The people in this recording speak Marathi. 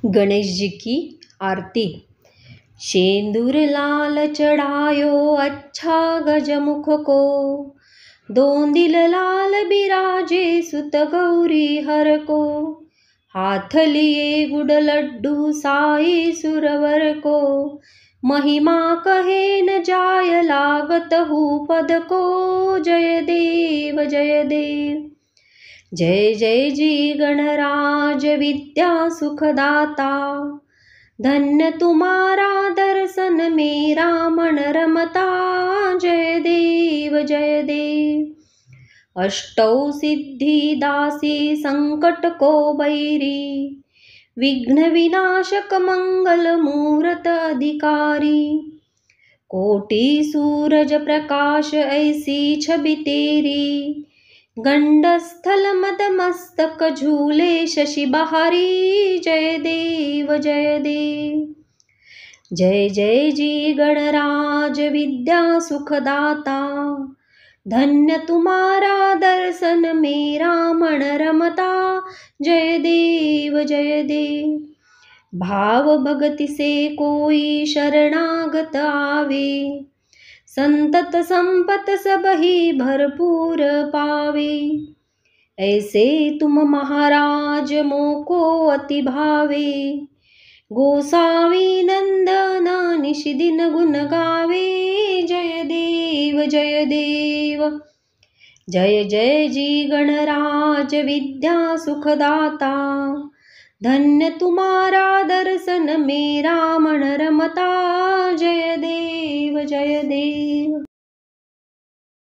गणेश जी की आरती। शेंदूर लाल चढ़ायो अच्छा गजमुख को, दोंदिल लाल बिराजे सुत गौरी हर को। हाथ लिए गुड़ लड्डू साई सुरवर को, महिमा कहे न जाय लागत हूँ पद को। जय देव जय देव। जय जय जी गणराज विद्या सुखदाता, धन्य तुम्हारा दर्शन मेरा मन रमता। जय देव जय देव। अष्टौ सिद्धि दासी संकट को बैरी, विघ्न विनाशक मंगल मूरत अधिकारी। कोटि सूरज प्रकाश ऐसी छवि तेरी, गंडस्थल मद मस्तक झूले शशि बहारी। जय देव जय देव। जय जय जी गणराज विद्या सुखदाता, धन्य तुम्हारा दर्शन मेरा मन रमता। जय देव जय देव। भाव भगति से कोई शरणागत आवे, संतत संपत सब ही भरपूर पावे। ऐसे तुम महाराज मोको अति भावे, गोसावी नंदना निश दिन गुण गावे। जय देव जय देव। जय जय जी गणराज विद्या सुखदाता, धन्य तुम्हारा दर्शन मेरा मन रमता। जय देव जय देव।